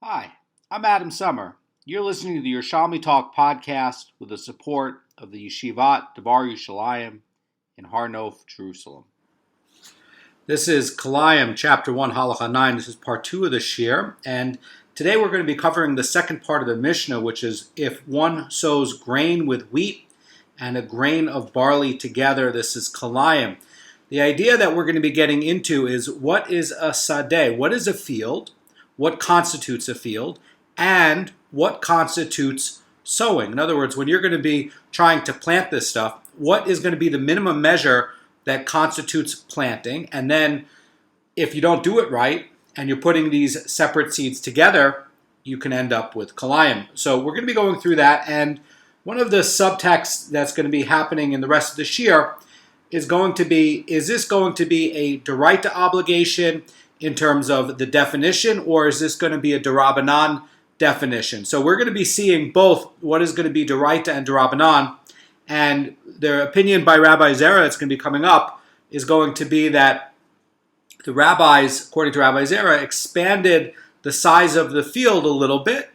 Hi, I'm Adam Summer. You're listening to the Yerushalmi Talk podcast with the support of the Yeshivat Devar Yerushalayim in Har Nof, Jerusalem. This is Kilayim, chapter 1, Halacha 9. This is part 2 of the shiur, and today we're going to be covering the second part of the Mishnah, which is if one sows grain with wheat and a grain of barley together. This is Kilayim. The idea that we're going to be getting into is what is a sadeh? What is a field? What constitutes a field, and what constitutes sowing. In other words, when you're going to be trying to plant this stuff, what is going to be the minimum measure that constitutes planting? And then if you don't do it right, and you're putting these separate seeds together, you can end up with Kilayim. So we're going to be going through that, and one of the subtexts that's going to be happening in the rest of the shiur is going to be, is this going to be a d'oraita obligation in terms of the definition, or is this going to be a d'Rabbanan definition? So we're going to be seeing both what is going to be d'oraita and d'Rabbanan, and the opinion by Rabbi Zera that's going to be coming up is going to be that the rabbis, according to Rabbi Zera, expanded the size of the field a little bit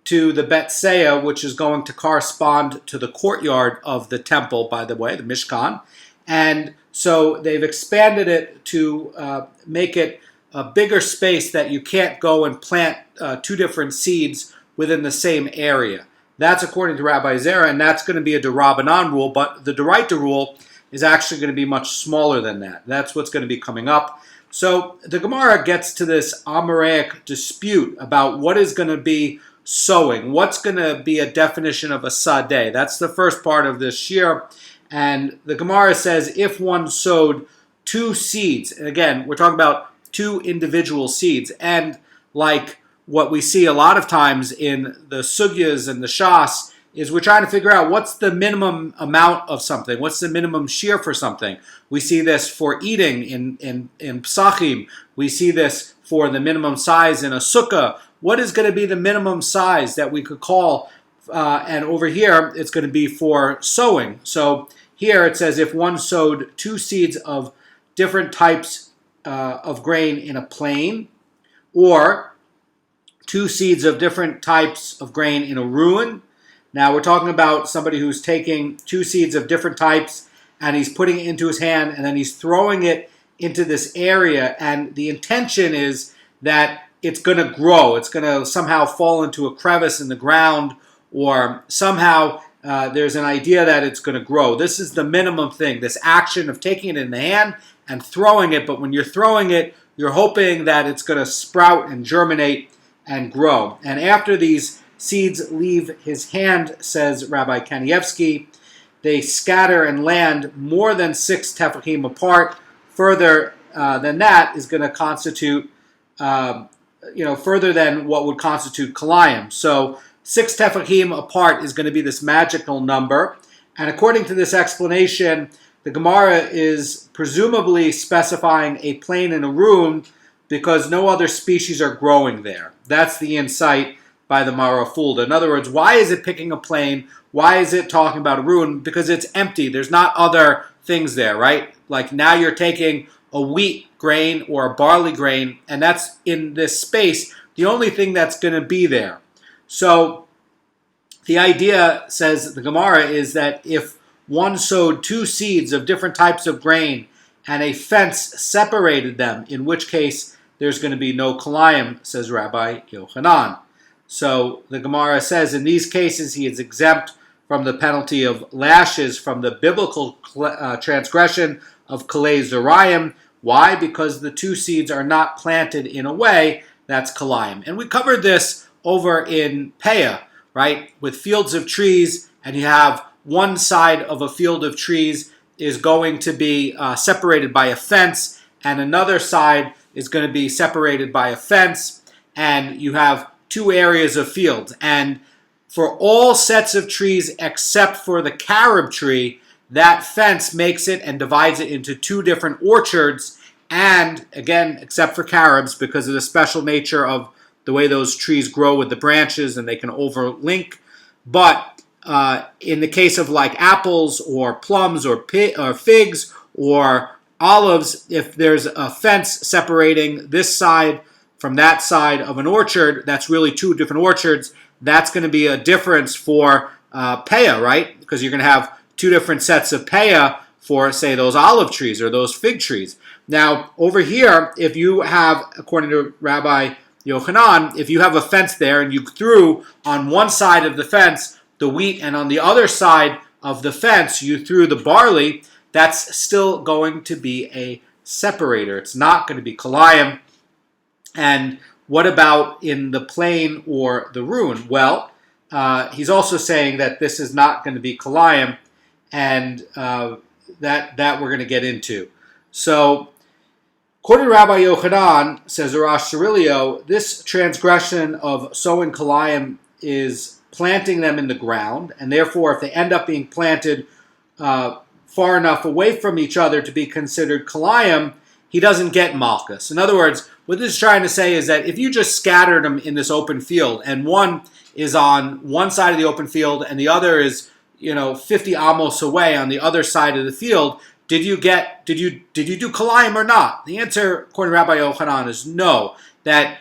to the Beit Seah, which is going to correspond to the courtyard of the temple, by the way, the Mishkan. And so they've expanded it to make it a bigger space that you can't go and plant two different seeds within the same area. That's according to Rabbi Zera, and that's going to be a d'Rabbanan rule, but the d'oraita rule is actually going to be much smaller than that. That's what's going to be coming up. So the Gemara gets to this Amoraic dispute about what is going to be sowing. What's going to be a definition of a sadeh? That's the first part of this shiur. And the Gemara says if one sowed two seeds, and again, we're talking about two individual seeds, and like what we see a lot of times in the sugyas and the Shas is we're trying to figure out what's the minimum amount of something, what's the minimum shiur for something. We see this for eating in psachim. We see this for the minimum size in a sukkah. What is going to be the minimum size that we could call, and over here it's going to be for sowing. So here it says if one sowed two seeds of different types of grain in a plain, or two seeds of different types of grain in a ruin. Now we're talking about somebody who's taking two seeds of different types and he's putting it into his hand and then he's throwing it into this area, and the intention is that it's going to grow. It's going to somehow fall into a crevice in the ground, or somehow there's an idea that it's going to grow. This is the minimum thing, this action of taking it in the hand and throwing it, but when you're throwing it, you're hoping that it's going to sprout and germinate and grow. And after these seeds leave his hand, says Rabbi Kanievsky, they scatter and land more than 6 tefachim apart. Further than that is going to constitute, further than what would constitute Kilayim. So 6 tefachim apart is going to be this magical number. And according to this explanation, the Gemara is presumably specifying a plain and a ruin because no other species are growing there. That's the insight by the Marafulda. In other words, why is it picking a plain? Why is it talking about a ruin? Because it's empty. There's not other things there, right? Like now you're taking a wheat grain or a barley grain, and that's in this space, the only thing that's going to be there. So the idea, says the Gemara, is that if one sowed two seeds of different types of grain and a fence separated them, in which case there's going to be no Kilayim, says Rabbi Yochanan. So the Gemara says in these cases he is exempt from the penalty of lashes from the biblical transgression of Kalei Zerayim. Why? Because the two seeds are not planted in a way that's Kilayim. And we covered this over in Peah, right? With fields of trees, and you have one side of a field of trees is going to be separated by a fence, and another side is going to be separated by a fence, and you have two areas of fields. And for all sets of trees except for the carob tree, that fence makes it and divides it into two different orchards, and again, except for carobs, because of the special nature of the way those trees grow with the branches and they can overlink. But in the case of like apples or plums or figs or olives, if there's a fence separating this side from that side of an orchard, that's really two different orchards. That's going to be a difference for peah, right? Because you're going to have two different sets of peah for, say, those olive trees or those fig trees. Now, over here, if you have, according to Rabbi Yochanan, if you have a fence there and you threw on one side of the fence the wheat and on the other side of the fence you threw the barley, that's still going to be a separator. It's not going to be Kilayim. And what about in the plain or the ruin? Well, he's also saying that this is not going to be Kilayim, and that we're going to get into. So, according to Rabbi Yochanan, says Rosh Cirilio, this transgression of sowing Kilayim is planting them in the ground, and therefore if they end up being planted far enough away from each other to be considered Kilayim, he doesn't get malchus. In other words, what this is trying to say is that if you just scattered them in this open field, and one is on one side of the open field and the other is 50 amos away on the other side of the field, did you do Kilayim or not? The answer, according to Rabbi Yochanan, is no. That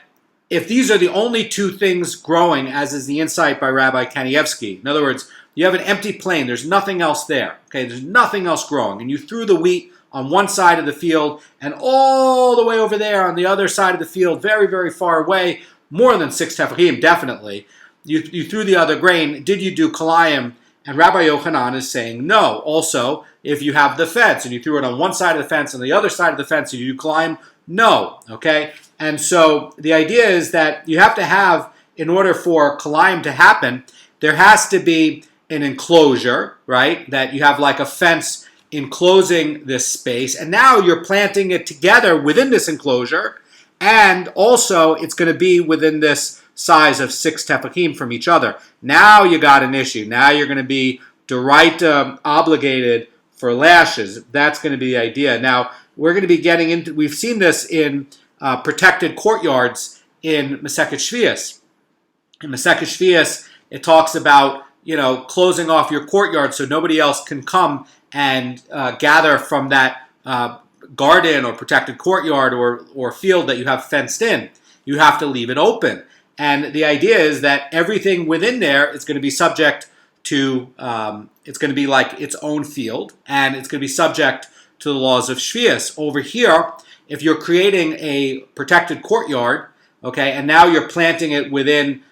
if these are the only two things growing, as is the insight by Rabbi Kanievsky, in other words, you have an empty plain, there's nothing else there, okay, there's nothing else growing, and you threw the wheat on one side of the field and all the way over there on the other side of the field, very, very far away, more than 6 tefachim, definitely, you threw the other grain, did you do Kilayim? And Rabbi Yochanan is saying no. Also, if you have the fence and you threw it on one side of the fence and the other side of the fence, did you do Kilayim? No. Okay? And so the idea is that you have to have, in order for Kilayim to happen, there has to be an enclosure, right? That you have like a fence enclosing this space, and now you're planting it together within this enclosure, and also it's going to be within this size of 6 tefachim from each other. Now you got an issue. Now you're going to be d'oraita obligated for lashes. That's going to be the idea. Now we're going to be getting into, we've seen this in protected courtyards in Masechet Shvius. In Masechet Shvius, it talks about closing off your courtyard so nobody else can come and gather from that garden or protected courtyard or field that you have fenced in. You have to leave it open. And the idea is that everything within there is going to be subject to, it's going to be like its own field, and it's going to be subject to the laws of Shvius. Over here, if you're creating a protected courtyard, okay, and now you're planting it within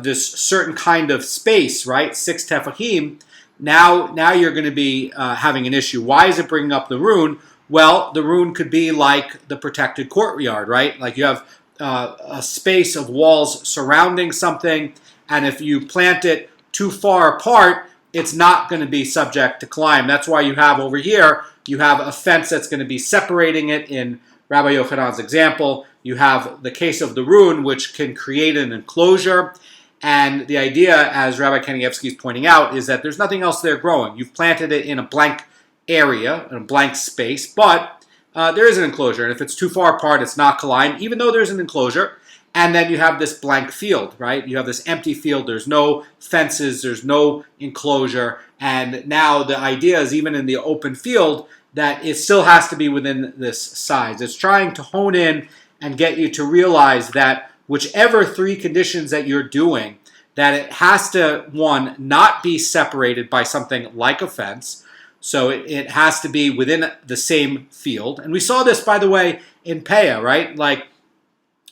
this certain kind of space, right, 6 tefachim, now you're going to be having an issue. Why is it bringing up the rune? Well, the rune could be like the protected courtyard, right? Like you have a space of walls surrounding something, and if you plant it too far apart, it's not going to be subject to Kilayim. That's why you have over here, you have a fence that's going to be separating it. In Rabbi Yochanan's example, you have the case of the rune, which can create an enclosure. And the idea, as Rabbi Kanievsky is pointing out, is that there's nothing else there growing. You've planted it in a blank area, in a blank space, but there is an enclosure, and if it's too far apart, it's not Kilayim, even though there's an enclosure. And then you have this blank field, right? You have this empty field. There's no fences. There's no enclosure. And now the idea is, even in the open field, that it still has to be within this size. It's trying to hone in and get you to realize that whichever 3 conditions that you're doing, that it has to, 1, not be separated by something like a fence. So it has to be within the same field. And we saw this, by the way, in peah, right? Like,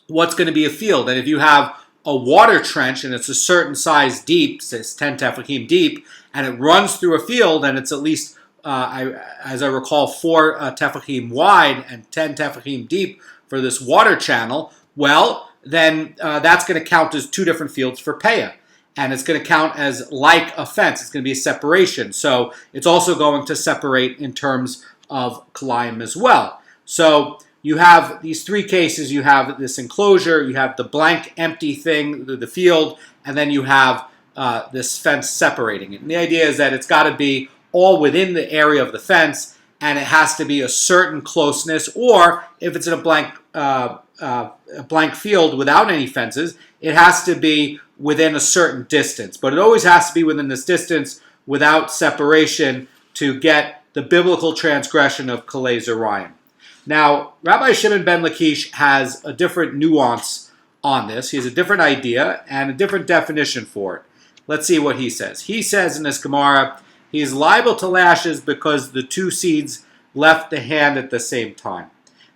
what's going to be a field? And if you have a water trench and it's a certain size deep, say it's 10 tefachim deep, and it runs through a field and it's at least, as I recall, 4 tefachim wide and 10 tefachim deep for this water channel, well, then that's going to count as 2 different fields for peah. And it's going to count as like a fence. It's going to be a separation. So it's also going to separate in terms of Kilayim as well. So you have these 3 cases. You have this enclosure, you have the blank empty thing, the field, and then you have this fence separating it. And the idea is that it's got to be all within the area of the fence, and it has to be a certain closeness, or if it's in a blank field without any fences, it has to be within a certain distance. But it always has to be within this distance without separation to get the biblical transgression of Kalei Zerayim. Now, Rabbi Shimon ben Lakish has a different nuance on this. He has a different idea and a different definition for it. Let's see what he says. He says in this Gemara, he is liable to lashes because the two seeds left the hand at the same time.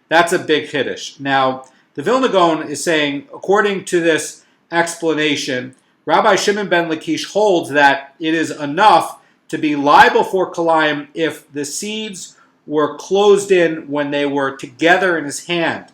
That's a big hiddush. Now, the Vilna Goan is saying, according to this explanation, Rabbi Shimon ben Lakish holds that it is enough to be liable for Kilayim if the seeds were closed in when they were together in his hand.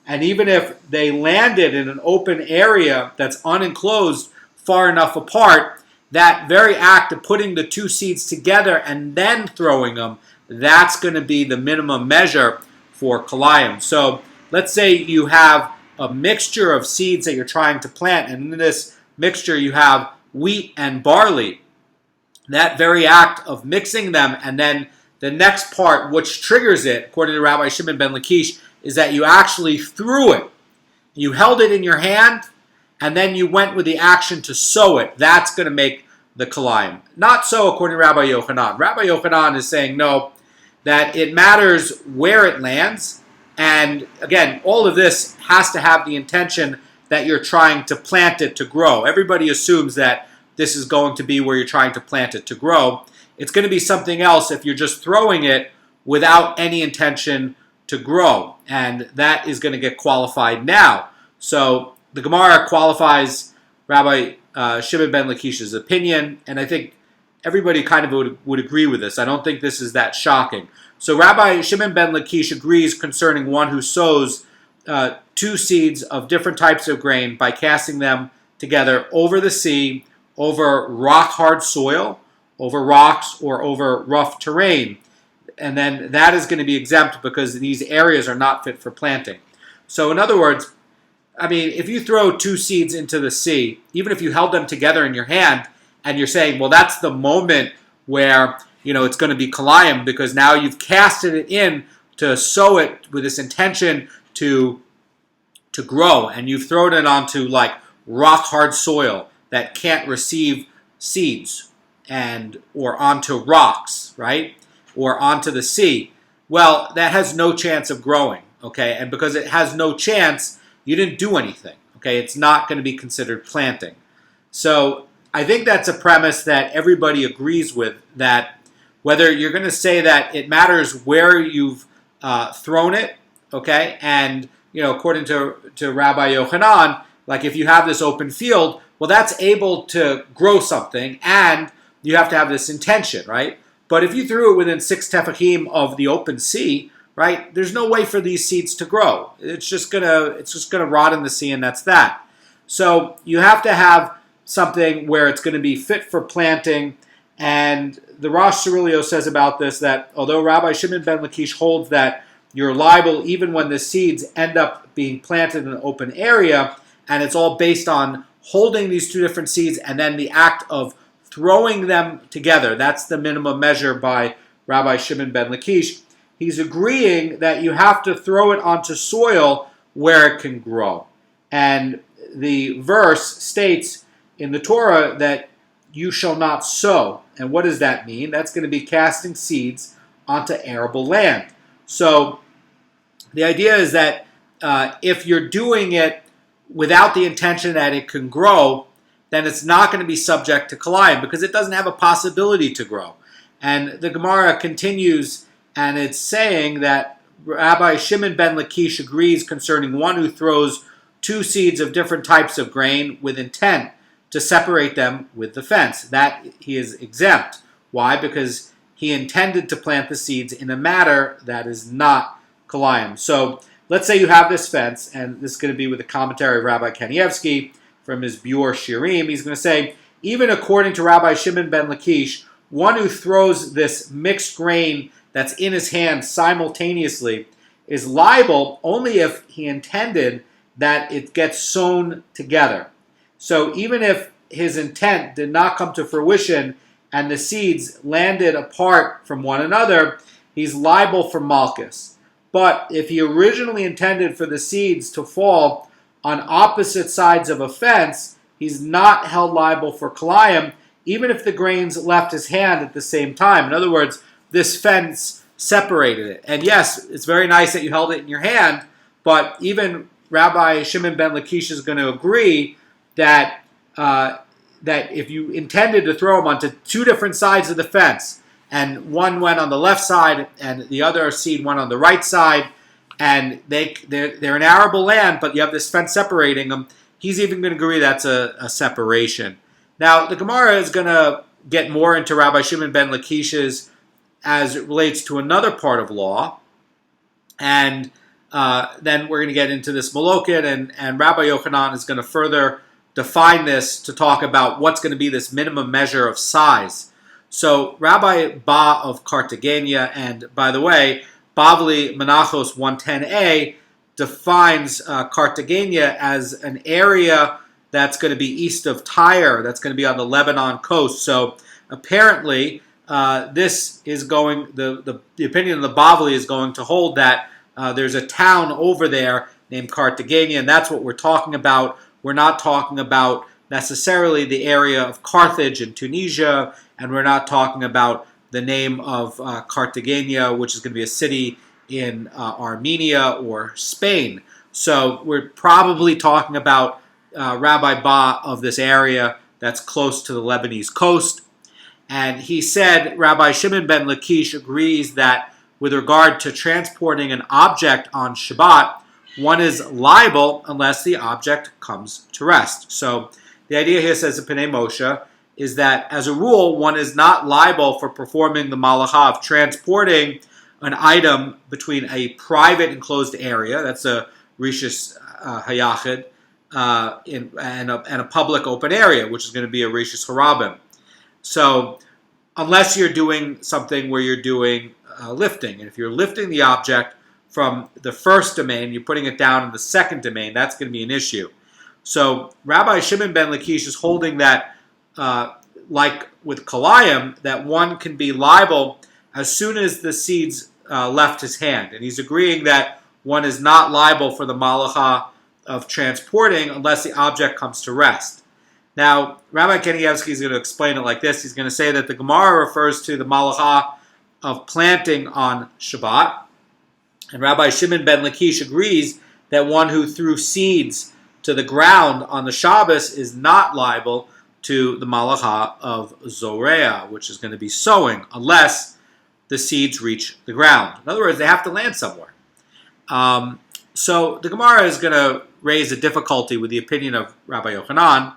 And even if they landed in an open area that's unenclosed far enough apart, that very act of putting the two seeds together and then throwing them, that's going to be the minimum measure for Kilayim. So let's say you have a mixture of seeds that you're trying to plant, and in this mixture you have wheat and barley. That very act of mixing them and then the next part, which triggers it, according to Rabbi Shimon ben Lakish, is that you actually threw it. You held it in your hand, and then you went with the action to sow it. That's going to make the Kilayim. Not so according to Rabbi Yochanan. Rabbi Yochanan is saying, no, that it matters where it lands. And again, all of this has to have the intention that you're trying to plant it to grow. Everybody assumes that this is going to be where you're trying to plant it to grow. It's going to be something else if you're just throwing it without any intention to grow. And that is going to get qualified now. So the Gemara qualifies Rabbi Shimon ben Lakish's opinion, and I think everybody kind of would agree with this. I don't think this is that shocking. So Rabbi Shimon ben Lakish agrees concerning one who sows two seeds of different types of grain by casting them together over the sea, over rock-hard soil, over rocks, or over rough terrain. And then that is going to be exempt because these areas are not fit for planting. So in other words, I mean, if you throw two seeds into the sea, even if you held them together in your hand, and you're saying, well, that's the moment where, it's going to be Kilayim because now you've casted it in to sow it with this intention to grow, and you've thrown it onto like rock-hard soil that can't receive seeds, or onto rocks, right? Or onto the sea. Well, that has no chance of growing, okay? And because it has no chance, you didn't do anything, okay? It's not going to be considered planting. So I think that's a premise that everybody agrees with, that whether you're going to say that it matters where you've thrown it, okay? And, according to Rabbi Yochanan, like if you have this open field, well, that's able to grow something, and you have to have this intention, right? But if you threw it within 6 tefachim of the open sea, right, there's no way for these seeds to grow. It's just gonna rot in the sea, and that's that. So you have to have something where it's going to be fit for planting. And the Rosh Cirilio says about this that although Rabbi Shimon ben Lakish holds that you're liable even when the seeds end up being planted in an open area, and it's all based on holding these two different seeds and then the act of throwing them together. That's the minimum measure by Rabbi Shimon ben Lakish. He's agreeing that you have to throw it onto soil where it can grow. And the verse states in the Torah that you shall not sow. And what does that mean? That's going to be casting seeds onto arable land. So the idea is that if you're doing it without the intention that it can grow, then it's not going to be subject to Kilayim because it doesn't have a possibility to grow. And the Gemara continues, and it's saying that Rabbi Shimon ben Lakish agrees concerning one who throws two seeds of different types of grain with intent to separate them with the fence. That he is exempt. Why? Because he intended to plant the seeds in a matter that is not Kilayim. So let's say you have this fence, and this is going to be with the commentary of Rabbi Kanievsky from his Beur shiurim. He's going to say, even according to Rabbi Shimon ben Lakish, one who throws this mixed grain that's in his hand simultaneously is liable only if he intended that it gets sewn together. So even if his intent did not come to fruition and the seeds landed apart from one another, he's liable for malchus. But if he originally intended for the seeds to fall on opposite sides of a fence, he's not held liable for Kilayim, even if the grains left his hand at the same time. In other words, this fence separated it. And yes, it's very nice that you held it in your hand, but even Rabbi Shimon ben Lakish is going to agree that that if you intended to throw them onto two different sides of the fence, and one went on the left side and the other seed went on the right side, and they're in arable land, but you have this fence separating them, he's even going to agree that's a separation. Now, the Gemara is going to get more into Rabbi Shimon ben Lakish's as it relates to another part of law, and then we're going to get into this Maloket, and Rabbi Yochanan is going to further define this to talk about what's going to be this minimum measure of size. So Rabbi Ba of Cartagena, and by the way, Bavli Menachos 110a defines Cartagena as an area that's going to be east of Tyre, that's going to be on the Lebanon coast. So apparently this is going, the opinion of the Bavli is going to hold that there's a town over there named Cartagena, and that's what we're talking about. We're not talking about necessarily the area of Carthage in Tunisia, and we're not talking about the name of Cartagena, which is going to be a city in Armenia or Spain. So we're probably talking about Rabbi Ba of this area that's close to the Lebanese coast. And he said, Rabbi Shimon ben Lakish agrees that with regard to transporting an object on Shabbat, one is liable unless the object comes to rest. So the idea here, says the Pnei Moshe, is that as a rule, one is not liable for performing the malacha of transporting an item between a private enclosed area, that's a rishus hayachid, and a public open area, which is going to be a rishus harabim. So unless you're doing something where you're doing lifting, and if you're lifting the object from the first domain, you're putting it down in the second domain, that's going to be an issue. So Rabbi Shimon ben Lakish is holding that, like with Kilayim, that one can be liable as soon as the seeds left his hand. And he's agreeing that one is not liable for the malacha of transporting unless the object comes to rest. Now, Rabbi Kanievsky is going to explain it like this. He's going to say that the Gemara refers to the malacha of planting on Shabbat. And Rabbi Shimon ben Lakish agrees that one who threw seeds to the ground on the Shabbos is not liable to the malacha of zorea, which is going to be sowing, unless the seeds reach the ground. In other words, they have to land somewhere. So the Gemara is going to raise a difficulty with the opinion of Rabbi Yochanan,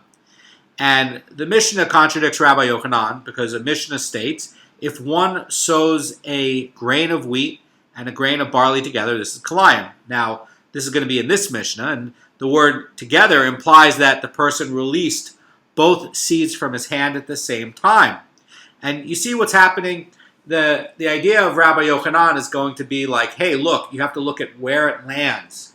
and the Mishnah contradicts Rabbi Yochanan because the Mishnah states, if one sows a grain of wheat and a grain of barley together, this is Kilayim. Now, this is going to be in this Mishnah, and the word together implies that the person released both seeds from his hand at the same time. And you see what's happening? The idea of Rabbi Yochanan is going to be like, hey, look, you have to look at where it lands.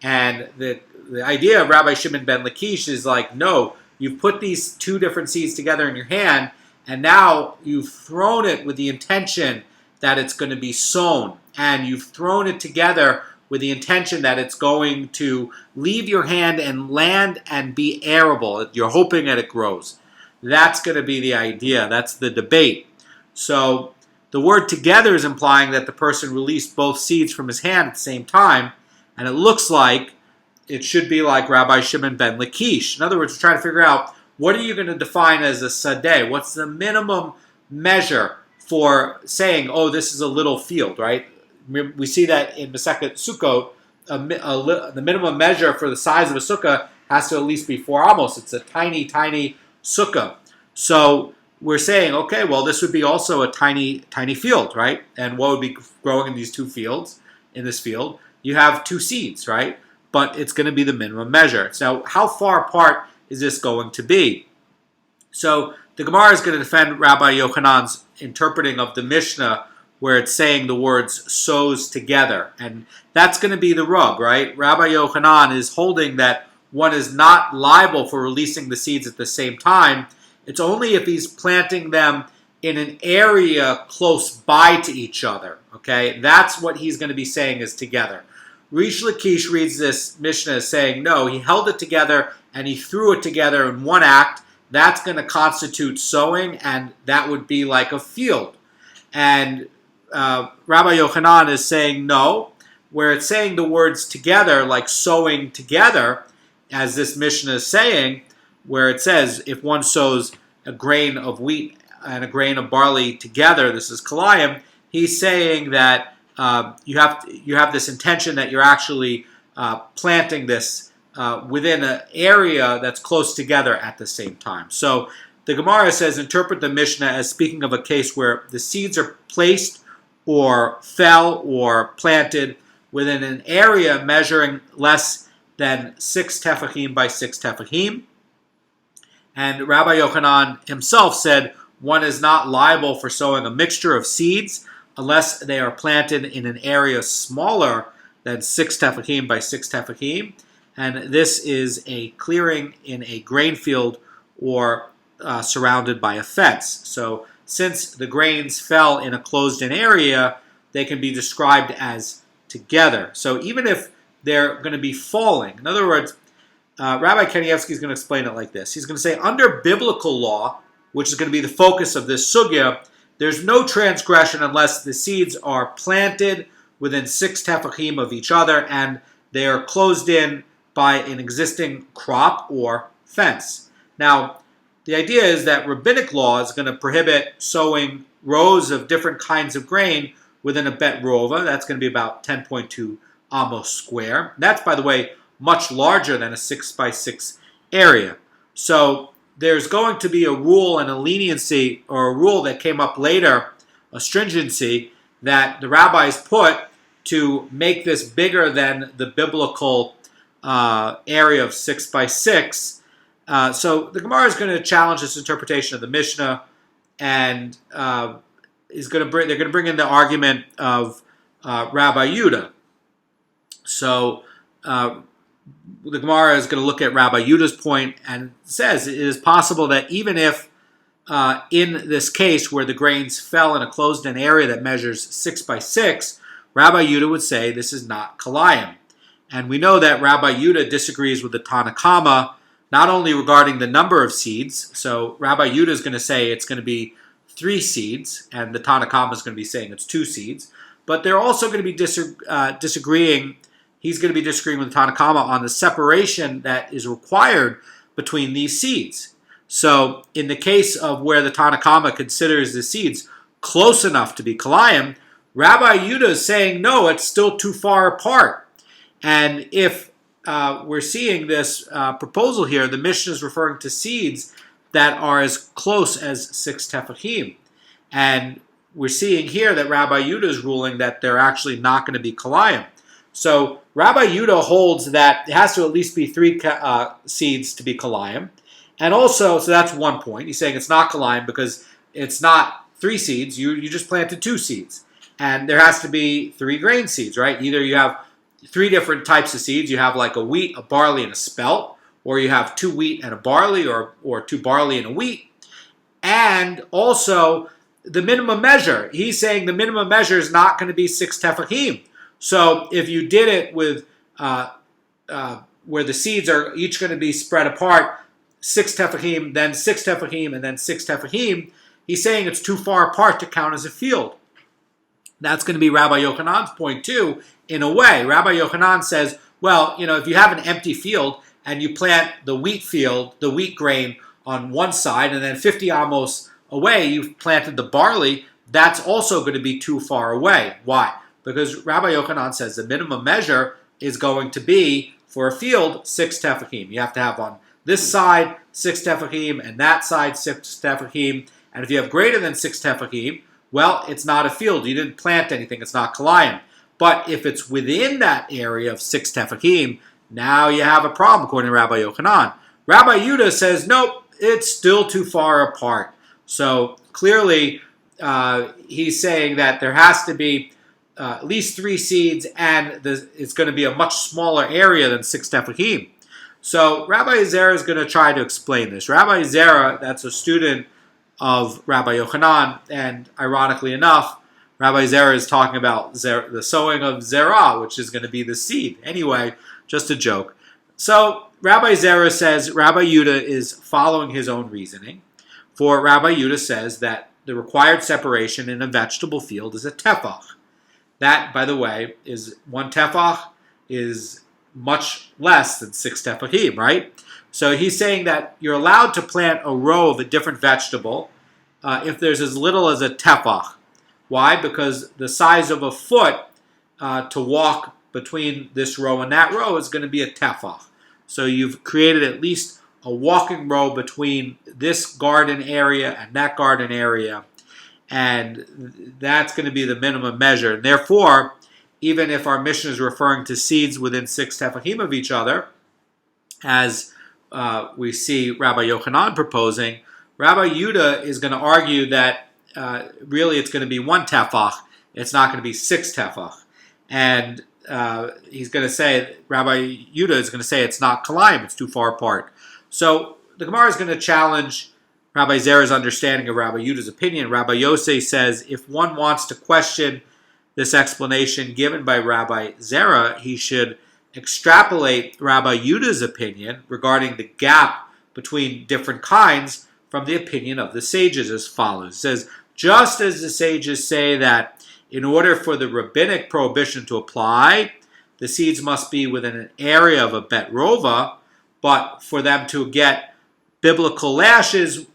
And the idea of Rabbi Shimon ben Lakish is like, no, you've put these two different seeds together in your hand, and now you've thrown it with the intention that it's going to be sown. And you've thrown it together with the intention that it's going to leave your hand and land and be arable. You're hoping that it grows. That's going to be the idea. That's the debate. So the word together is implying that the person released both seeds from his hand at the same time, and it looks like it should be like Rabbi Shimon ben Lakish. In other words, we're trying to figure out, what are you going to define as a sadeh? What's the minimum measure for saying, oh, this is a little field, right? We see that in Masechet Sukkot, the minimum measure for the size of a sukkah has to at least be 4 amos. It's a tiny, tiny sukkah. So we're saying, okay, well, this would be also a tiny, tiny field, right? And what would be growing in these two fields, in this field? You have two seeds, right? But it's going to be the minimum measure. So how far apart is this going to be? So the Gemara is going to defend Rabbi Yochanan's interpreting of the Mishnah, where it's saying the words sows together. And that's going to be the rub, right? Rabbi Yochanan is holding that one is not liable for releasing the seeds at the same time. It's only if he's planting them in an area close by to each other, okay? That's what he's going to be saying is together. Rish Lakish reads this Mishnah as saying, no, he held it together and he threw it together in one act. That's going to constitute sowing, and that would be like a field. And Rabbi Yochanan is saying no, where it's saying the words together, like sewing together, as this Mishnah is saying, where it says if one sows a grain of wheat and a grain of barley together, this is Kilayim. He's saying that you have this intention that you're actually planting this within an area that's close together at the same time. So the Gemara says, interpret the Mishnah as speaking of a case where the seeds are placed or fell or planted within an area measuring less than 6 tefachim by 6 tefachim. And Rabbi Yochanan himself said one is not liable for sowing a mixture of seeds unless they are planted in an area smaller than 6 tefachim by 6 tefachim. And this is a clearing in a grain field or surrounded by a fence. So since the grains fell in a closed-in area, they can be described as together. So even if they're going to be falling, in other words, Rabbi Kanievsky is going to explain it like this. He's going to say, under biblical law, which is going to be the focus of this sugya, there's no transgression unless the seeds are planted within 6 tefachim of each other and they are closed in by an existing crop or fence. Now, the idea is that rabbinic law is going to prohibit sowing rows of different kinds of grain within a bet rova. That's going to be about 10.2 amos square. That's, by the way, much larger than a 6 by 6 area. So there's going to be a rule and a leniency, or a rule that came up later, a stringency, that the rabbis put to make this bigger than the biblical area of 6 by 6. So the Gemara is going to challenge this interpretation of the Mishnah, and they're going to bring in the argument of Rabbi Yehuda. So the Gemara is going to look at Rabbi Yehuda's point and says it is possible that even if in this case where the grains fell in a closed-in area that measures 6 by 6, Rabbi Yehuda would say this is not Kilayim. And we know that Rabbi Yehuda disagrees with the Tanna Kama, not only regarding the number of seeds. So Rabbi Yehuda is going to say it's going to be 3 seeds, and the Tanna Kama is going to be saying it's 2 seeds. But they're also going to be disagreeing. He's going to be disagreeing with the Tanna Kama on the separation that is required between these seeds. So in the case of where the Tanna Kama considers the seeds close enough to be Kilayim, Rabbi Yehuda is saying, no, it's still too far apart. And if we're seeing this proposal here, the Mishnah is referring to seeds that are as close as 6 tefachim. And we're seeing here that Rabbi Yehuda is ruling that they're actually not going to be Kilayim. So Rabbi Yehuda holds that it has to at least be 3 seeds to be Kilayim. And also, so that's one point. He's saying it's not Kilayim because it's not 3 seeds. You just planted 2 seeds. And there has to be 3 grain seeds, right? Either you have 3 different types of seeds. You have like a wheat, a barley, and a spelt. Or you have 2 wheat and a barley, or 2 barley and a wheat. And also, the minimum measure. He's saying the minimum measure is not going to be 6 tefachim. So if you did it with where the seeds are each going to be spread apart, 6 tefachim, then 6 tefachim, and then 6 tefachim, he's saying it's too far apart to count as a field. That's going to be Rabbi Yochanan's point too, in a way. Rabbi Yochanan says, well, if you have an empty field and you plant the wheat field, the wheat grain on one side, and then 50 amos away you've planted the barley, that's also going to be too far away. Why? Because Rabbi Yochanan says the minimum measure is going to be, for a field, 6 tefachim. You have to have on this side 6 tefachim and that side 6 tefachim. And if you have greater than 6 tefachim, well, it's not a field. You didn't plant anything. It's not Kilayim. But if it's within that area of 6 tefachim, now you have a problem, according to Rabbi Yochanan. Rabbi Yehuda says, nope, it's still too far apart. So clearly, he's saying that there has to be at least 3 seeds, and it's going to be a much smaller area than 6 tefachim. So Rabbi Zera is going to try to explain this. Rabbi Zera, that's a student of Rabbi Yochanan, and ironically enough, Rabbi Zera is talking about the sowing of zerah, which is going to be the seed. Anyway, just a joke. So Rabbi Zera says Rabbi Yehuda is following his own reasoning. For Rabbi Yehuda says that the required separation in a vegetable field is a tefach. That, by the way, is 1 tefach is much less than 6 tefachim, right? So he's saying that you're allowed to plant a row of a different vegetable if there's as little as a tefach. Why? Because the size of a foot to walk between this row and that row is going to be a tefach. So you've created at least a walking row between this garden area and that garden area, and that's going to be the minimum measure. And therefore, even if our mission is referring to seeds within 6 tefachim of each other, as we see Rabbi Yochanan proposing, Rabbi Yehuda is going to argue that really it's going to be 1 tefach, it's not going to be 6 tefach. And he's going to say, Rabbi Yehuda is going to say it's not Kilayim, it's too far apart. So the Gemara is going to challenge Rabbi Zera's understanding of Rabbi Yehuda's opinion. Rabbi Yosei says if one wants to question this explanation given by Rabbi Zera, he should extrapolate Rabbi Yehuda's opinion regarding the gap between different kinds from the opinion of the sages as follows. It says, just as the sages say that in order for the rabbinic prohibition to apply, the seeds must be within an area of a bet rova, but for them to get biblical lashes,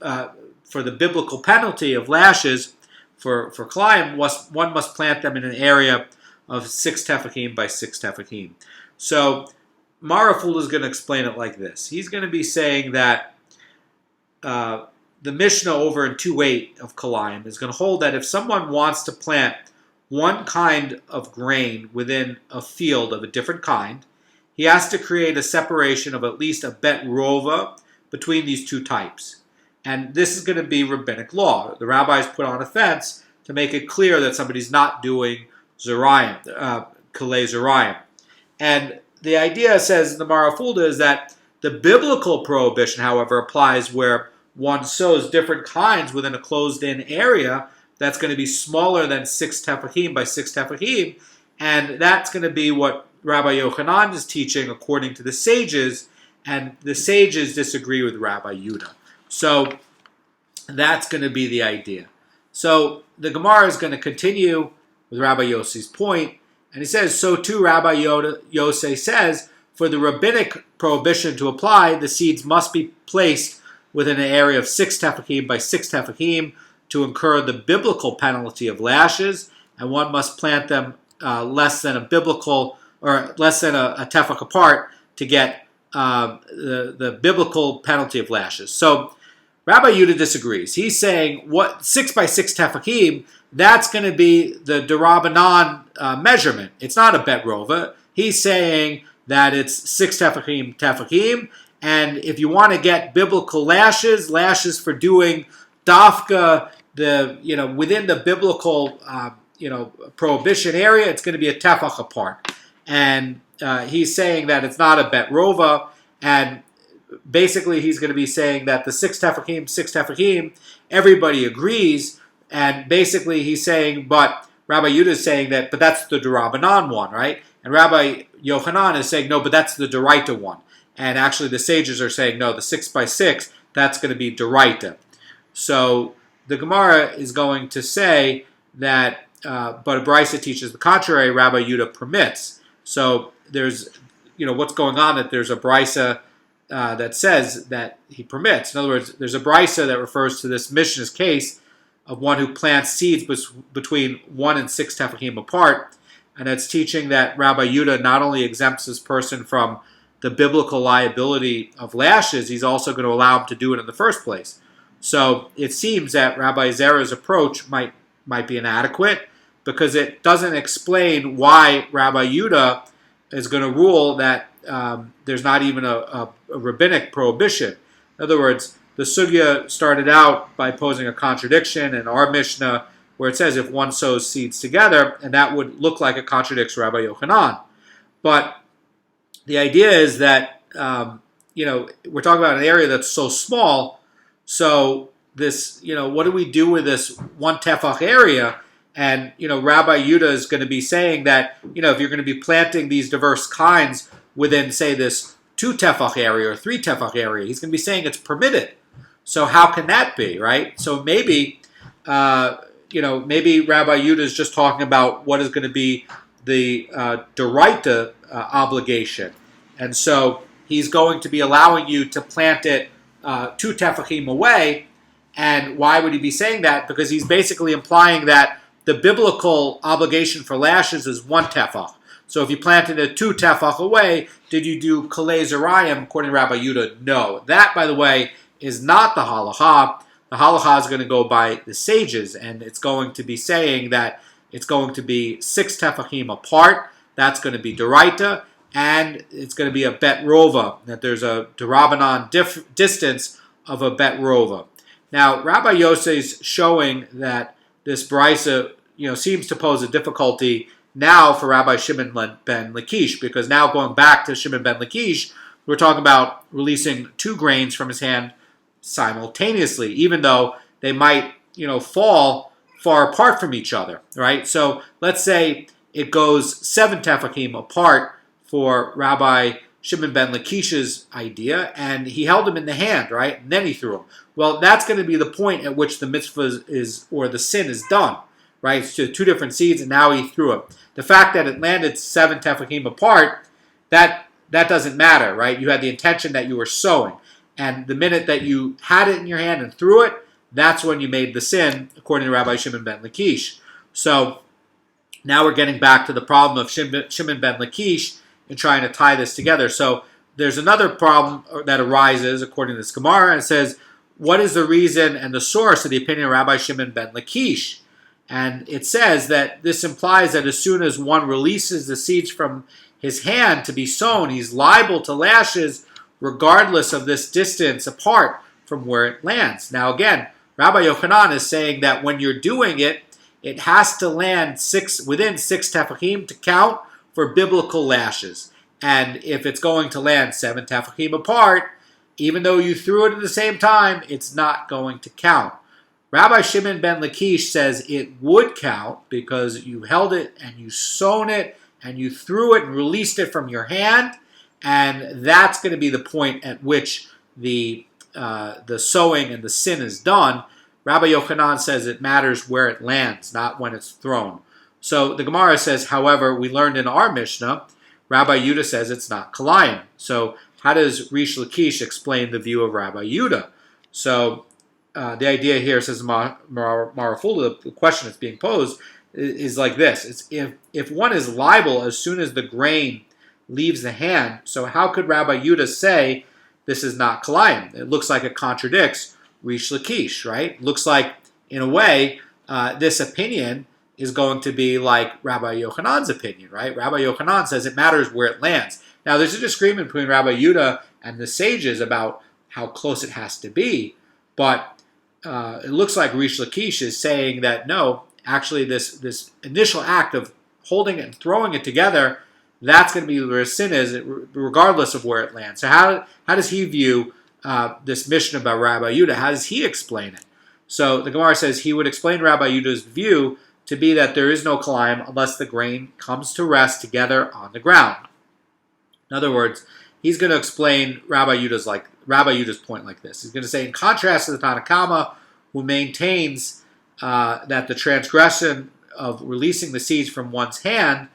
for the biblical penalty of lashes for Kilayim, one must plant them in an area of 6 tefachim by 6 tefachim. So Maraful is going to explain it like this. He's going to be saying that the Mishnah over in 2.8 of Kilayim is going to hold that if someone wants to plant one kind of grain within a field of a different kind, he has to create a separation of at least a bet rova between these 2 types. And this is going to be rabbinic law. The rabbis put on a fence to make it clear that somebody's not doing zerayim, kalei zerayim. And the idea, says the Marafulda, is that the biblical prohibition, however, applies where one sows different kinds within a closed-in area that's going to be smaller than 6 tefachim by 6 tefachim, and that's going to be what Rabbi Yochanan is teaching according to the sages, and the sages disagree with Rabbi Yehuda. So that's going to be the idea. So the Gemara is going to continue with Rabbi Yossi's point, and he says, so too Rabbi Yosei says, for the rabbinic prohibition to apply, the seeds must be placed within an area of 6 tefachim by 6 tefachim to incur the biblical penalty of lashes, and one must plant them less than a biblical, or less than a tefach apart to get the biblical penalty of lashes. So Rabbi Yehuda disagrees. He's saying 6 by 6 tefachim, that's going to be the Derabanan measurement. It's not a bet rova. He's saying that it's 6 tefachim, and if you want to get biblical lashes for doing dafka, within the biblical prohibition area, it's going to be a tefach apart. And he's saying that it's not a bet rova, and basically he's going to be saying that the 6 tefachim, everybody agrees, and basically he's saying, but Rabbi Yehuda is saying that, but that's the Derabanan one, right? And Rabbi Yochanan is saying, no, but that's the Deraita one. And actually the sages are saying, no, the 6 by 6, that's going to be Deraita. So the Gemara is going to say that, but a Brisa teaches the contrary, Rabbi Yehuda permits. So there's, what's going on, that there's a Brisa that says that he permits. In other words, there's a Brisa that refers to this Mishnah's case of one who plants seeds between 1 and 6 tefachim apart, and it's teaching that Rabbi Yehuda not only exempts this person from the biblical liability of lashes, he's also going to allow him to do it in the first place. So it seems that Rabbi Zera's approach might be inadequate, because it doesn't explain why Rabbi Yehuda is going to rule that there's not even a rabbinic prohibition. In other words, the sugya started out by posing a contradiction in our Mishnah, where it says if one sows seeds together, and that would look like it contradicts Rabbi Yochanan. But the idea is that, we're talking about an area that's so small, so this, what do we do with this 1 tefach area? And, Rabbi Yehuda is going to be saying that, if you're going to be planting these diverse kinds within, say, this 2 tefach area or 3 tefach area, he's going to be saying it's permitted. So how can that be, right? So maybe maybe Rabbi Yudah is just talking about what is going to be the Doraita obligation. And so he's going to be allowing you to plant it 2 tefachim away. And why would he be saying that? Because he's basically implying that the biblical obligation for lashes is 1 tefach. So if you planted it 2 tefach away, did you do kalei zerayim? According to Rabbi Yudah, no. That, by the way, is not the halacha. The halacha is going to go by the sages, and it's going to be saying that it's going to be 6 tefachim apart. That's going to be doraita, and it's going to be a bet rova, that there's a derabanan distance of a bet rova. Now, Rabbi Yossi is showing that this brisa, seems to pose a difficulty now for Rabbi Shimon ben Lakish, because now going back to Shimon ben Lakish, we're talking about releasing 2 grains from his hand simultaneously, even though they might, fall far apart from each other, right? So let's say it goes 7 tefachim apart for Rabbi Shimon ben Lakish's idea, and he held him in the hand, right? And then he threw him. Well, that's going to be the point at which the mitzvah or the sin is done, right? It's 2 different seeds, and now he threw it. The fact that it landed 7 tefachim apart, that doesn't matter, right? You had the intention that you were sowing. And the minute that you had it in your hand and threw it, that's when you made the sin, according to Rabbi Shimon ben Lakish. So now we're getting back to the problem of Shimon ben Lakish and trying to tie this together. So there's another problem that arises, according to this Gemara, and it says, what is the reason and the source of the opinion of Rabbi Shimon ben Lakish? And it says that this implies that as soon as one releases the seeds from his hand to be sown, he's liable to lashes regardless of this distance apart from where it lands. Now again, Rabbi Yochanan is saying that when you're doing it, it has to land within 6 tefachim to count for biblical lashes. And if it's going to land 7 tefachim apart, even though you threw it at the same time, it's not going to count. Rabbi Shimon ben Lakish says it would count because you held it and you sown it and you threw it and released it from your hand, and that's going to be the point at which the sowing and the sin is done. Rabbi Yochanan says it matters where it lands, not when it's thrown. So the Gemara says, however, we learned in our Mishnah, Rabbi Yudah says it's not Kilayim. So how does Rish Lakish explain the view of Rabbi Yudah? So the idea here, says Marafula, the question that's being posed is like this. It's if one is liable as soon as the grain leaves the hand, so how could Rabbi Yudah say this is not Kilayim? It looks like it contradicts Rish Lakish, right? Looks like, in a way, this opinion is going to be like Rabbi Yochanan's opinion, right? Rabbi Yochanan says it matters where it lands. Now, there's a disagreement between Rabbi Yudah and the sages about how close it has to be, but it looks like Rish Lakish is saying that no, actually this initial act of holding it and throwing it together, that's going to be where sin is, regardless of where it lands. So how does he view this mission about Rabbi Yudah? How does he explain it? So the Gemara says he would explain Rabbi Yudah's view to be that there is no Kilayim unless the grain comes to rest together on the ground. In other words, he's going to explain Rabbi Yudah's point like this. He's going to say, in contrast to the Tanna Kama, who maintains that the transgression of releasing the seeds from one's hand,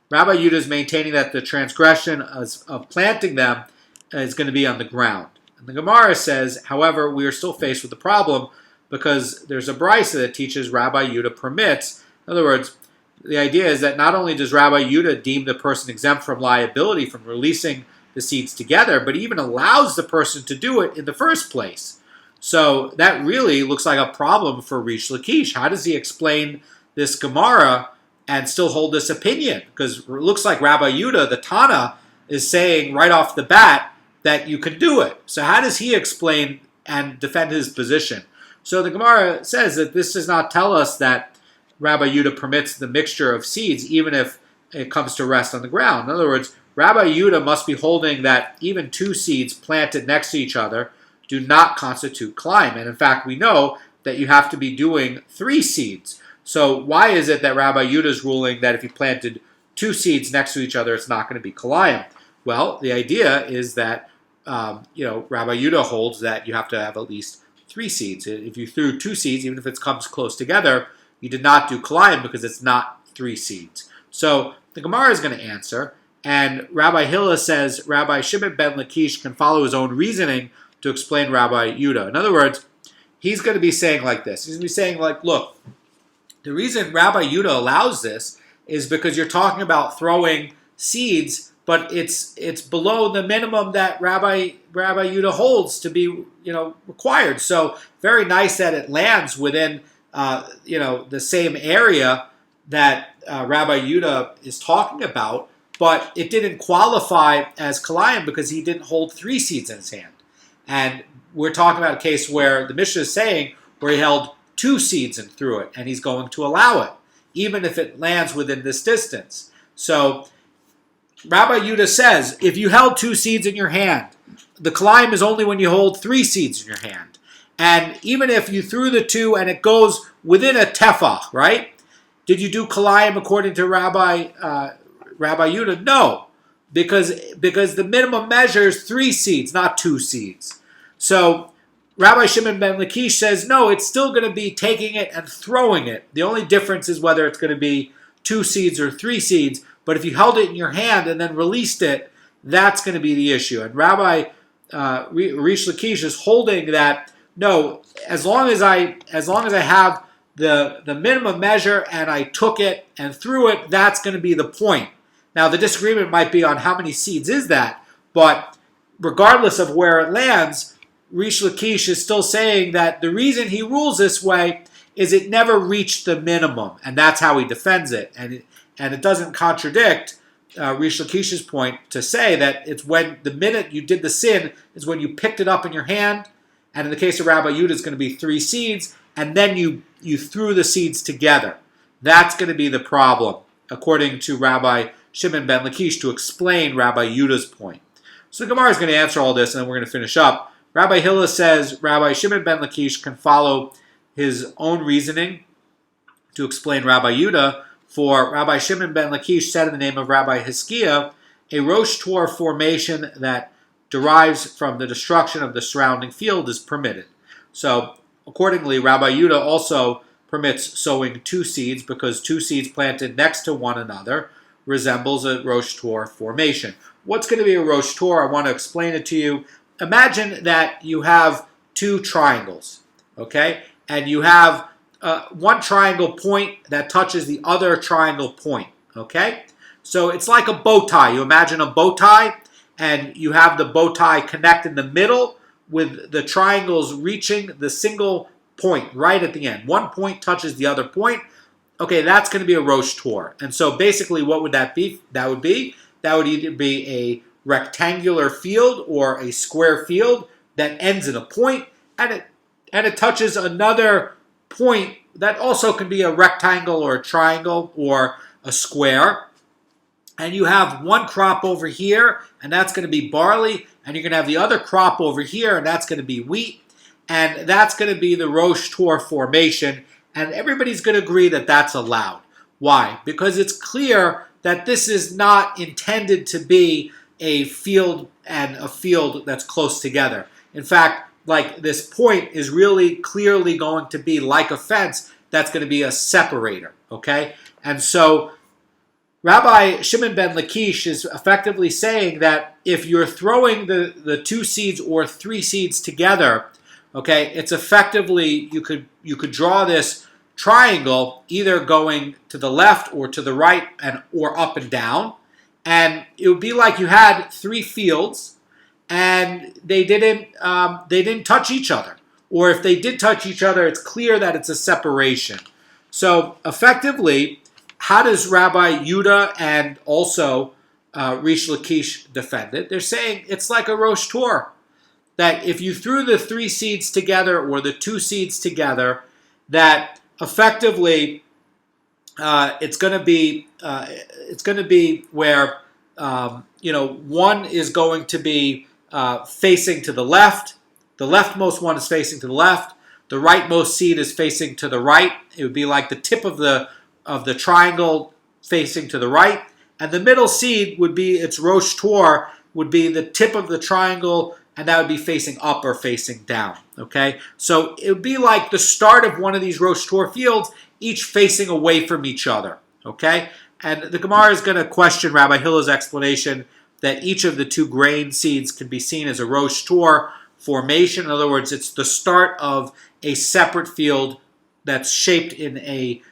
Rabbi Yudah is maintaining that the transgression of planting them is going to be on the ground. And the Gemara says, however, we are still faced with the problem because there's a brisa that teaches Rabbi Yudah permits. In other words, the idea is that not only does Rabbi Yudah deem the person exempt from liability from releasing the seeds together, but even allows the person to do it in the first place. So that really looks like a problem for Rish Lakish. How does he explain this Gemara and still hold this opinion? Because it looks like Rabbi Yudah, the Tana, is saying right off the bat that you can do it. So how does he explain and defend his position? So the Gemara says that this does not tell us that Rabbi Yudah permits the mixture of seeds even if it comes to rest on the ground. In other words, Rabbi Yudah must be holding that even 2 seeds planted next to each other do not constitute Kilayim. And in fact, we know that you have to be doing 3 seeds. So why is it that Rabbi Yudah is ruling that if you planted 2 seeds next to each other, it's not going to be Kilayim? Well, the idea is that Rabbi Yudah holds that you have to have at least 3 seeds. If you threw 2 seeds, even if it comes close together, you did not do Kilayim because it's not 3 seeds. So the Gemara is going to answer, and Rabbi Hillel says Rabbi Shimon ben Lakish can follow his own reasoning to explain Rabbi Yehuda. In other words, he's going to be saying like this. He's going to be saying like, look, the reason Rabbi Yehuda allows this is because you're talking about throwing seeds, but it's below the minimum that Rabbi Yehuda holds to be required. So very nice that it lands within the same area that Rabbi Yehuda is talking about, but it didn't qualify as Kilayim because he didn't hold 3 seeds in his hand. And we're talking about a case where the Mishnah is saying where he held 2 seeds and threw it, and he's going to allow it, even if it lands within this distance. So Rabbi Yehuda says, if you held 2 seeds in your hand, the Kilayim is only when you hold 3 seeds in your hand. And even if you threw the 2 and it goes within a tefach, right? Did you do Kilayim according to Rabbi Yehuda? No, because the minimum measure is 3 seeds, not 2 seeds. So Rabbi Shimon ben Lakish says, no, it's still going to be taking it and throwing it. The only difference is whether it's going to be 2 seeds or 3 seeds. But if you held it in your hand and then released it, that's going to be the issue. And Rabbi Rish Lakish is holding that, no, as long as I have the minimum measure and I took it and threw it, that's going to be the point. Now, the disagreement might be on how many seeds is that, but regardless of where it lands, Rish Lakish is still saying that the reason he rules this way is it never reached the minimum, and that's how he defends it. And it doesn't contradict Rish Lakish's point to say that it's when the minute you did the sin is when you picked it up in your hand, and in the case of Rabbi Yehuda, it's going to be 3 seeds, and then you threw the seeds together. That's going to be the problem, according to Rabbi Shimon ben Lakish, to explain Rabbi Yehuda's point. So the Gemara is going to answer all this, and then we're going to finish up. Rabbi Hillel says Rabbi Shimon ben Lakish can follow his own reasoning to explain Rabbi Yehuda, for Rabbi Shimon ben Lakish said in the name of Rabbi Hizkiah, a Rosh Tor formation that derives from the destruction of the surrounding field is permitted. So accordingly, Rabbi Yehuda also permits sowing 2 seeds because 2 seeds planted next to one another resembles a Rosh Tor formation. What's going to be a Rosh Tor? I want to explain it to you. Imagine that you have 2 triangles, okay? And you have one triangle point that touches the other triangle point, okay? So it's like a bow tie. You imagine a bow tie, and you have the bow tie connect in the middle with the triangles reaching the single point right at the end. One point touches the other point. Okay, that's going to be a Rosh Tor. And so basically what would that be? That would either be a rectangular field or a square field that ends in a point, and it touches another point that also can be a rectangle or a triangle or a square. And you have one crop over here, and that's going to be barley, and you're going to have the other crop over here, and that's going to be wheat, and that's going to be the Rosh Tor formation, and everybody's going to agree that that's allowed. Why? Because it's clear that this is not intended to be a field and a field that's close together. In fact, like this point is really clearly going to be like a fence that's going to be a separator, okay? And so Rabbi Shimon ben Lakish is effectively saying that if you're throwing the 2 seeds or 3 seeds together, okay, it's effectively, you could draw this triangle either going to the left or to the right or up and down, and it would be like you had 3 fields and they didn't touch each other. Or if they did touch each other, it's clear that it's a separation. So effectively, how does Rabbi Yehuda and also Rish Lakish defend it? They're saying it's like a Rosh Tor, that if you threw the 3 seeds together or the 2 seeds together, that effectively it's going to be where one is going to be facing to the left. The leftmost one is facing to the left. The rightmost seed is facing to the right. It would be like the tip of the triangle facing to the right. And the middle seed would be its Rosh Tor, would be the tip of the triangle and that would be facing up or facing down, okay? So it would be like the start of one of these Rosh Tor fields, each facing away from each other, okay? And the Gemara is going to question Rabbi Hillel's explanation that each of the two grain seeds can be seen as a Rosh Tor formation. In other words, it's the start of a separate field that's shaped in a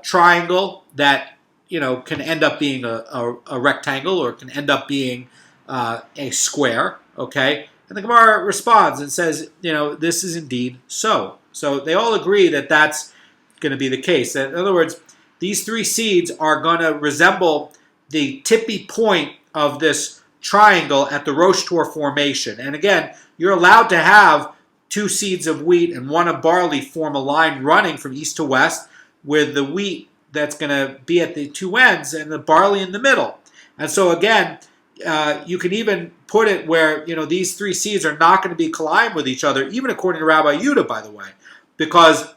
triangle that, can end up being a rectangle, or it can end up being a square, okay? And the Gemara responds and says, this is indeed so. So they all agree that that's going to be the case. In other words, these three seeds are going to resemble the tippy point of this triangle at the Rosh Tor formation. And again, you're allowed to have two seeds of wheat and one of barley form a line running from east to west, with the wheat that's going to be at the two ends and the barley in the middle. And so again, you can even put it where, these three seeds are not going to be Kilayim with each other, even according to Rabbi Yehuda, by the way, because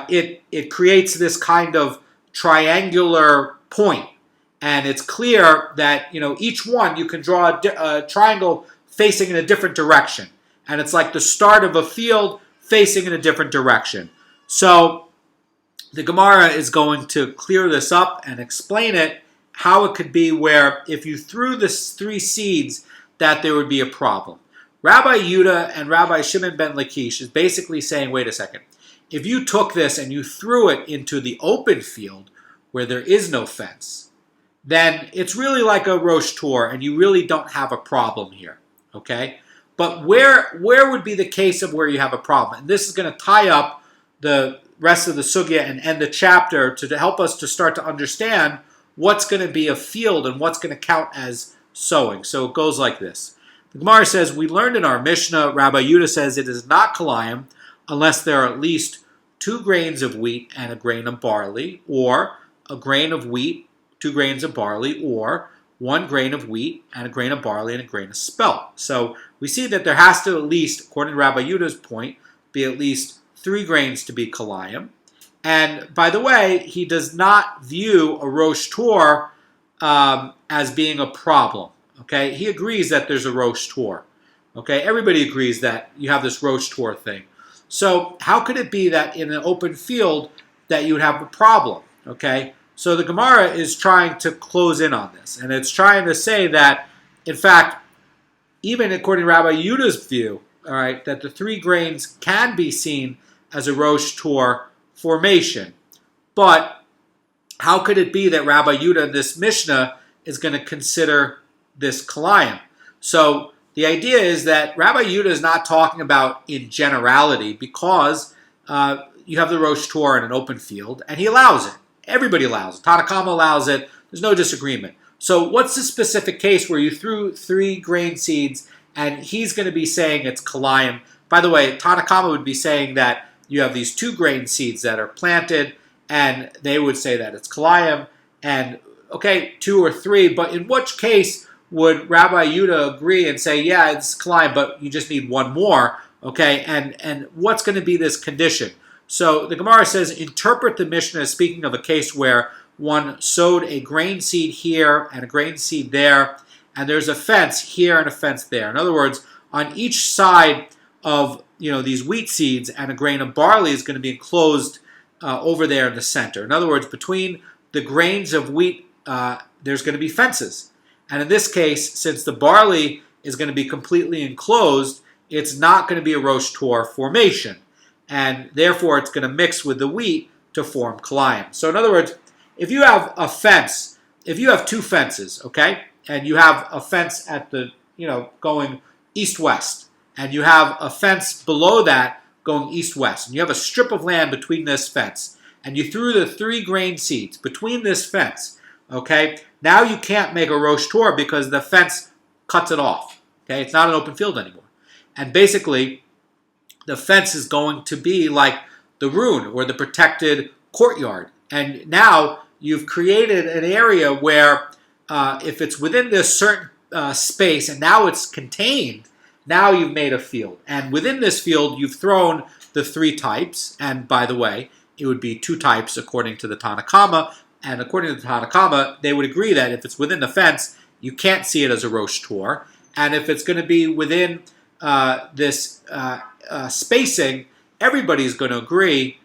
it creates this kind of triangular point. And it's clear that, each one you can draw a triangle facing in a different direction. And it's like the start of a field facing in a different direction. So the Gemara is going to clear this up and explain it, how it could be where if you threw the three seeds that there would be a problem. Rabbi Yehuda and Rabbi Shimon ben Lakish is basically saying, wait a second, if you took this and you threw it into the open field where there is no fence, then it's really like a Rosh Tor and you really don't have a problem here, okay? But where would be the case of where you have a problem? And this is going to tie up the rest of the sugya and end the chapter to help us to start to understand what's going to be a field and what's going to count as sowing. So it goes like this. The Gemara says, we learned in our Mishnah, Rabbi Yehuda says it is not Kilayim unless there are at least 2 grains of wheat and a grain of barley, or a grain of wheat, 2 grains of barley, or 1 grain of wheat and a grain of barley and a grain of spelt. So we see that there has to at least, according to Rabbi Yehuda's point, be at least 3 grains to be Kilayim. And by the way, he does not view a Rosh Tor as being a problem. Okay, he agrees that there's a Rosh Tor. Okay, everybody agrees that you have this Rosh Tor thing. So how could it be that in an open field that you would have a problem? Okay, so the Gemara is trying to close in on this, and it's trying to say that, in fact, even according to Rabbi Yehuda's view, all right, that the 3 grains can be seen as a Rosh Tor formation. But how could it be that Rabbi Yehuda in this Mishnah is going to consider this Kilayim? So the idea is that Rabbi Yehuda is not talking about in generality, because you have the Rosh Tor in an open field, and he allows it. Everybody allows it. Tanakama allows it. There's no disagreement. So what's the specific case where you threw 3 grain seeds and he's going to be saying it's Kilayim? By the way, Tanakama would be saying that you have these 2 grain seeds that are planted, and they would say that it's Kilayim, and okay, 2 or 3, but in which case would Rabbi Yehuda agree and say, yeah, it's Kilayim, but you just need 1 more, okay, and what's going to be this condition? So the Gemara says, interpret the Mishnah as speaking of a case where one sowed a grain seed here and a grain seed there, and there's a fence here and a fence there. In other words, on each side of these wheat seeds and a grain of barley is going to be enclosed over there in the center. In other words, between the grains of wheat, there's going to be fences. And in this case, since the barley is going to be completely enclosed, it's not going to be a Rosh Tor formation. And therefore, it's going to mix with the wheat to form Kilayim. So in other words, if you have a fence, if you have 2 fences, okay, and you have a fence at the, going east-west, and you have a fence below that going east-west, and you have a strip of land between this fence, and you threw the 3 grain seeds between this fence, okay, now you can't make a Rosh Tor because the fence cuts it off, okay, it's not an open field anymore. And basically, the fence is going to be like the rune, or the protected courtyard. And now you've created an area where if it's within this certain space, and now it's contained, now you've made a field. And within this field, you've thrown the 3 types. And by the way, it would be 2 types according to the Tanakama. And according to the Tanakama, they would agree that if it's within the fence, you can't see it as a Rosh Tor. And if it's going to be within this spacing, everybody's going to agree,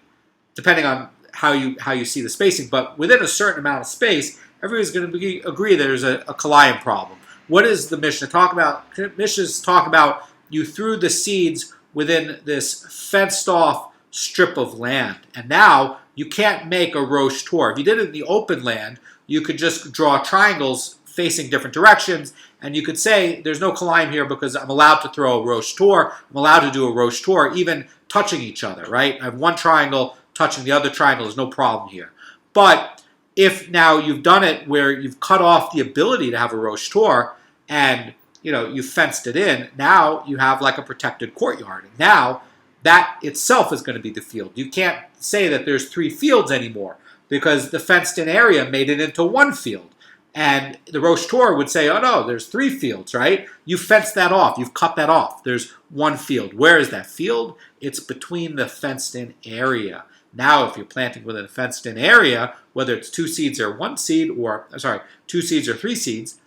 depending on how you see the spacing, but within a certain amount of space, everybody's going to agree that there's a Kilayim problem. What does the Mishnah talk about? Mishnah's talk about you threw the seeds within this fenced-off strip of land, and now you can't make a rosh tor. If you did it in the open land, you could just draw triangles facing different directions, and you could say there's no Kilayim here because I'm allowed to throw a rosh tor. I'm allowed to do a rosh tor, even touching each other, right? I have one triangle touching the other triangle. There's no problem here. But if now you've done it where you've cut off the ability to have a rosh tor and you fenced it in, now you have like a protected courtyard. And now that itself is going to be the field. You can't say that there's 3 fields anymore because the fenced-in area made it into 1 field. And the rosh tor would say, oh no, there's 3 fields, right? You fenced that off. You've cut that off. There's 1 field. Where is that field? It's between the fenced-in area. Now, if you're planting within a fenced-in area, whether it's 2 seeds or 1 seed, 2 seeds or 3 seeds,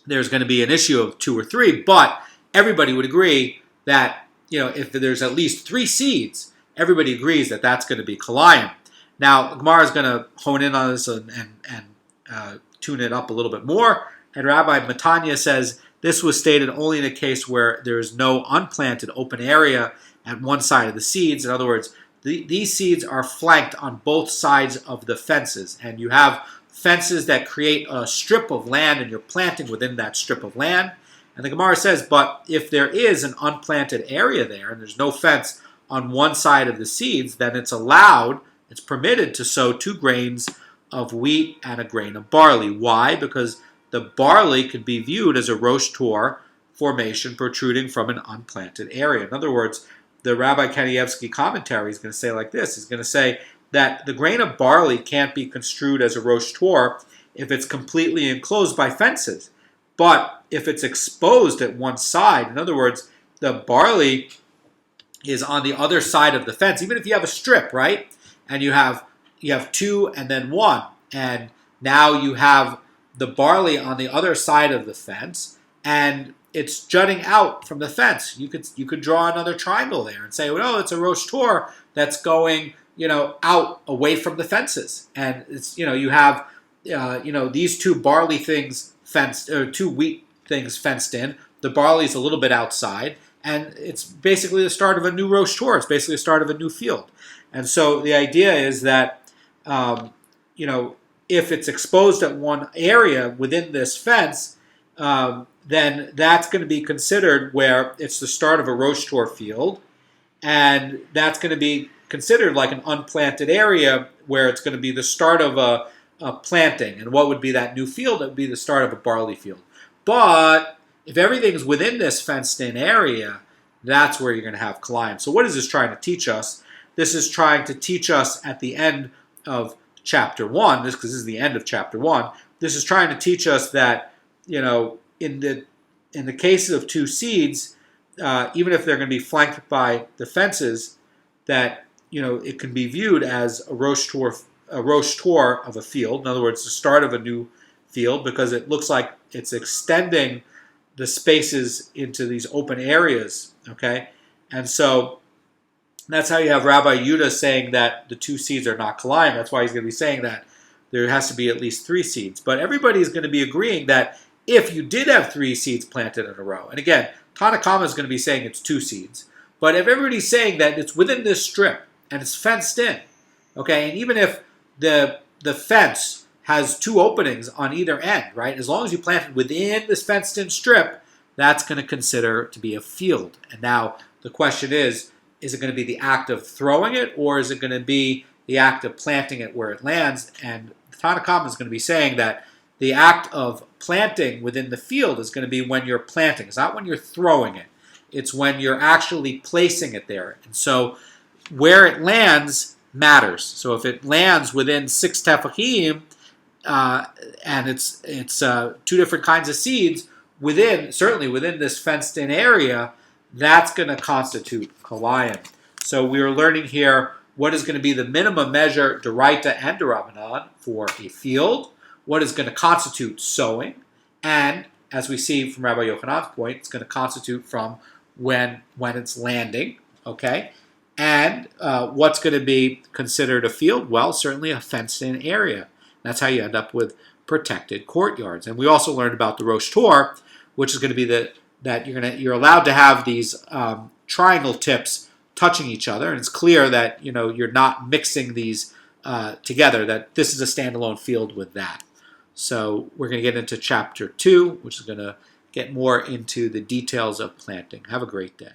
there's going to be an issue of 2 or 3. But everybody would agree that if there's at least 3 seeds, everybody agrees that that's going to be Kilayim. Now, Gemara is going to hone in on this and tune it up a little bit more. And Rabbi Matanya says this was stated only in a case where there is no unplanted open area at one side of the seeds. In other words, these seeds are flanked on both sides of the fences, and you have fences that create a strip of land, and you're planting within that strip of land. And the Gemara says, but if there is an unplanted area there, and there's no fence on one side of the seeds, then it's permitted to sow 2 grains of wheat and a grain of barley. Why? Because the barley could be viewed as a rosh tor formation protruding from an unplanted area. In other words, the Rabbi Kanievsky commentary is going to say like this. He's going to say that the grain of barley can't be construed as a rosh tor if it's completely enclosed by fences. But if it's exposed at one side, in other words, the barley is on the other side of the fence, even if you have a strip, right? And you have 2 and then 1, and now you have the barley on the other side of the fence, and it's jutting out from the fence. You could draw another triangle there and say, well, no, it's a rosh tor that's going, out away from the fences. And it's, you have, these 2 barley things fenced, or 2 wheat things fenced in. The barley is a little bit outside, and it's basically the start of a new rosh tor. It's basically the start of a new field. And so the idea is that, if it's exposed at one area within this fence, then that's going to be considered where it's the start of a rosh tor field, and that's going to be considered like an unplanted area where it's going to be the start of a planting. And what would be that new field? It would be the start of a barley field. But if everything's within this fenced-in area, that's where you're going to have Kilayim. So what is this trying to teach us? This is trying to teach us at the end of chapter 1, because this is the end of chapter 1, this is trying to teach us that, in the cases of 2 seeds, even if they're going to be flanked by the fences, that it can be viewed as a rosh tor of a field. In other words, the start of a new field, because it looks like it's extending the spaces into these open areas. Okay, and so that's how you have Rabbi Yehuda saying that the 2 seeds are not Kilayim. That's why he's going to be saying that there has to be at least 3 seeds. But everybody is going to be agreeing that if you did have 3 seeds planted in a row, and again, Tanakama is going to be saying it's 2 seeds, but if everybody's saying that it's within this strip and it's fenced in, okay, and even if the fence has 2 openings on either end, right, as long as you planted within this fenced-in strip, that's going to consider to be a field. And now the question is it going to be the act of throwing it, or is it going to be the act of planting it where it lands? And Tanakama is going to be saying that the act of planting within the field is going to be when you're planting. It's not when you're throwing it. It's when you're actually placing it there. And so where it lands matters. So if it lands within 6 tefachim, and it's 2 different kinds of seeds, certainly within this fenced-in area, that's going to constitute Kilayim. So we are learning here what is going to be the minimum measure, D'oraita and D'Rabbanan, for a field, what is going to constitute sowing, and as we see from Rabbi Yochanan's point, it's going to constitute from when it's landing, okay? And what's going to be considered a field? Well, certainly a fenced-in area. That's how you end up with protected courtyards. And we also learned about the Rosh Tor, which is going to be that you're allowed to have these triangle tips touching each other, and it's clear that you're not mixing these together. That this is a standalone field with that. So we're going to get into chapter 2, which is going to get more into the details of planting. Have a great day.